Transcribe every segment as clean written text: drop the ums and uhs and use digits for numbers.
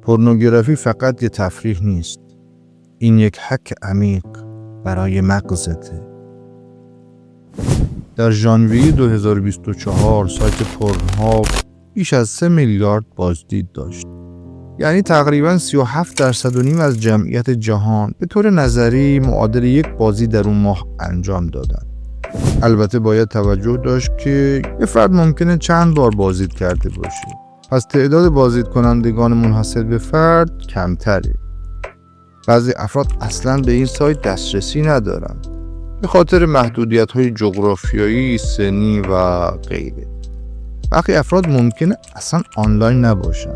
پورنوگرافی فقط یه تفریح نیست. این یک هک عمیق برای مغزته. در ژانویه 2024 سایت پورنهاب بیش از 3 میلیارد بازدید داشت. یعنی تقریباً 37.5% از جمعیت جهان به طور نظری معادل یک بازی در اون ماه انجام دادن. البته باید توجه داشت که یه فرد ممکنه چند بار بازدید کرده باشه. پس تعداد بازدید کنندگان منحصر به فرد کمتره. بعضی افراد اصلاً به این سایت دسترسی ندارن به خاطر محدودیت‌های جغرافیایی، سنی و غیره. برخی افراد ممکنه اصلاً آنلاین نباشن.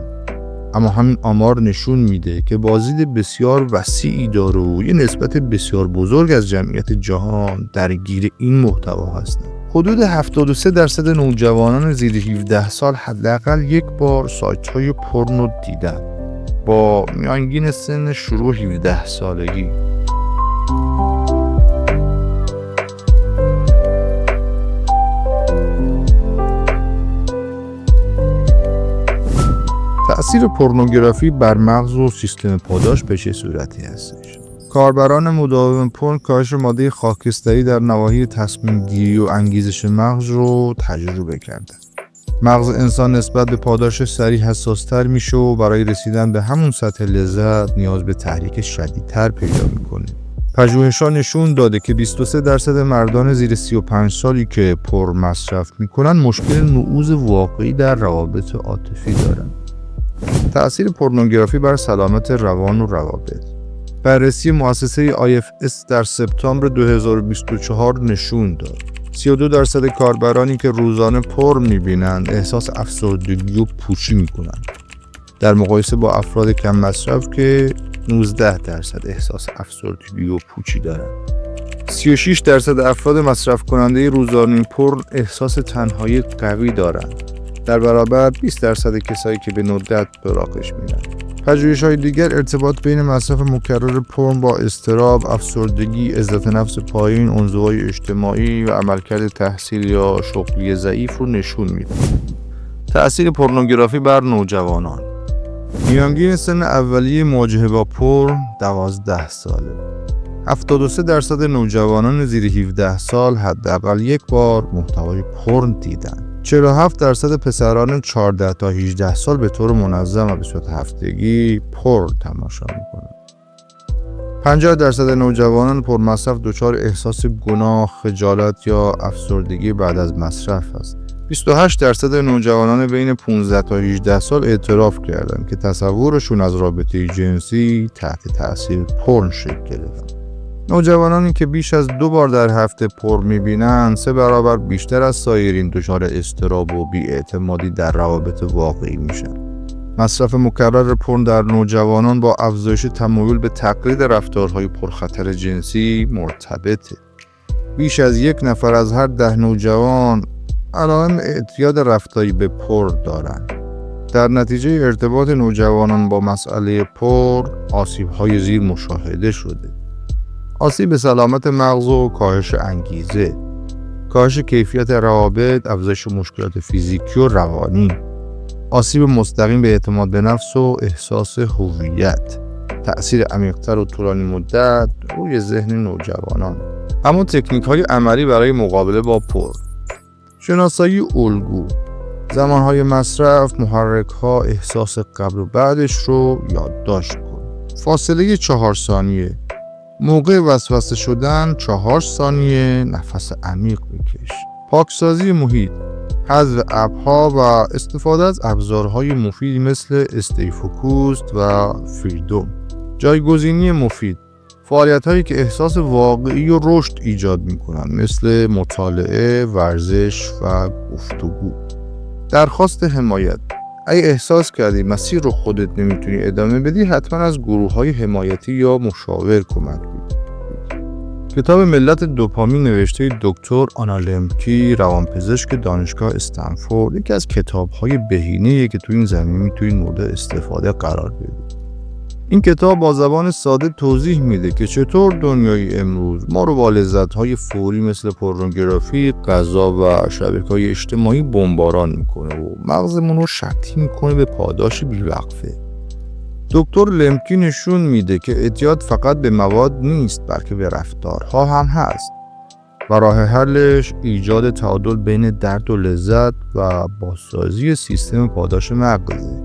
اما همین آمار نشون میده که بازدید بسیار وسیعی داره و یه نسبت بسیار بزرگ از جمعیت جهان درگیر این محتوا هستن. حدود 73% نوجوانان زیر 17 سال حداقل یک بار سایت‌های پورنو دیدن، با میانگین سن شروع 17 سالگی. تأثیر پورنوگرافی بر مغز و سیستم پاداش به چه صورتی هستش؟ کاربران مداوم پورن کاهش ماده خاکستری در نواحی تصمیم گیری و انگیزش مغز رو تجربه کردند. مغز انسان نسبت به پاداش سریع حساس‌تر میشه و برای رسیدن به همون سطح لذت نیاز به تحریک شدیدتر پیدا میکنه. پژوهش‌ها نشون داده که 23% مردان زیر 35 سالی که پورن مصرف میکنن مشکل نعوذ واقعی در روابط عاطفی دارن. تأثیر پورنوگرافی بر سلامت روان و روابط. بررسی مؤسسه IFS در سپتامبر 2024 نشون داد 32% کاربرانی که روزانه پورن میبینند احساس افسردگی و پوچی میکنند، در مقایسه با افراد کم مصرف که 19% احساس افسردگی و پوچی دارند. 36% افراد مصرف کننده روزانه پورن احساس تنهایی قوی دارند، در برابر 20% کسایی که به ندرت سراغش میرن. پژوهش‌های دیگر ارتباط بین مصرف مکرر پورن با اضطراب، افسردگی، عزت نفس پایین، انزوای اجتماعی و عملکرد تحصیل یا شغلی ضعیف رو نشون میده. تأثیر پورنوگرافی بر نوجوانان. میانگین سن اولیه مواجهه با پورن 12 ساله. 73% نوجوانان زیر 17 سال حداقل یک بار محتوای پورن دیدن. 47% پسران 14 تا 18 سال به طور منظم و به صورت هفتگی پورن تماشا میکنند. 50% نوجوانان پرمصرف دچار احساس گناه، خجالت یا افسردگی بعد از مصرف است. 28% نوجوانان بین 15 تا 18 سال اعتراف کردند که تصورشون از رابطه جنسی تحت تأثیر پورن شکل گرفت. نوجوانانی که بیش از 2 بار در هفته پورن می‌بینند 3 برابر بیشتر از سایرین دچار اضطراب و بی‌اعتمادی در روابط واقعی میشن. مصرف مکرر پورن در نوجوانان با افزایش تمایل به تقلید رفتارهای پرخطر جنسی مرتبطه. بیش از 1 نفر از هر 10 نوجوان علائم اعتیاد رفتاری به پورن دارند. در نتیجه ارتباط نوجوانان با مسئله پورن، آسیب‌های زیر مشاهده شده: آسیب به سلامت مغز و کاهش انگیزه، کاهش کیفیت روابط، افزایش مشکلات فیزیکی و روانی، آسیب مستقیم به اعتماد به نفس و احساس هویت، تأثیر عمیق‌تر و طولانی مدت روی ذهن نوجوانان. اما تکنیک‌های عملی برای مقابله با پورن: شناسایی الگو، زمانهای مصرف، محرک‌ها، احساس قبل و بعدش رو یادداشت کن. فاصله 4 ثانیه، موقع وسوسه شدن 4 ثانیه نفس عمیق بکش. پاکسازی محیط، حذف اپ‌ها و استفاده از ابزارهای مفید مثل استیفوکوست و فریدوم. جایگزینی مفید، فعالیت‌هایی که احساس واقعی و رشد ایجاد می‌کنند مثل مطالعه، ورزش و گفتگو. درخواست حمایت، اگه احساس کردی مسیر رو خودت نمیتونی ادامه بدی، حتما از گروه‌های حمایتی یا مشاور کمک بگیر. کتاب ملت دوپامین نوشته دکتر آنا لمکی، روانپزشک دانشگاه استنفورد، یکی از کتاب‌های بهینه‌ایه که تو این زمینه میتونید مورد استفاده قرار بدید. این کتاب با زبان ساده توضیح میده که چطور دنیای امروز ما رو با لذت‌های فوری مثل پورنوگرافی، غذا و شبکه‌های اجتماعی بمباران میکنه و مغزمون رو شرطی میکنه به پاداش بی‌وقفه. دکتر لمکی نشون میده که اعتیاد فقط به مواد نیست بلکه به رفتارها هم هست و راه حلش ایجاد تعادل بین درد و لذت و بازسازی سیستم پاداش مغزه.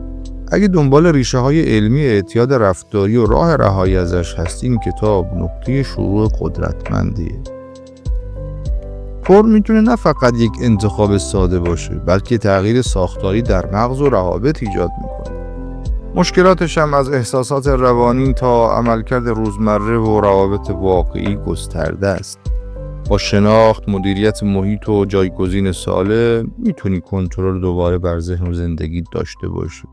اگه دنبال ریشه های علمی اعتیاد رفتاری و راه رهایی ازش هستین، کتاب نقطه شروع قدرتمندیه. پر میتونه نه فقط یک انتخاب ساده باشه بلکه تغییر ساختاری در مغز و روابط ایجاد میکنه. مشکلاتش هم از احساسات روانی تا عملکرد روزمره و روابط واقعی گسترده است. با شناخت، مدیریت محیط و جایگزین سالم میتونی کنترل دوباره بر ذهن و زندگی داشته باشی.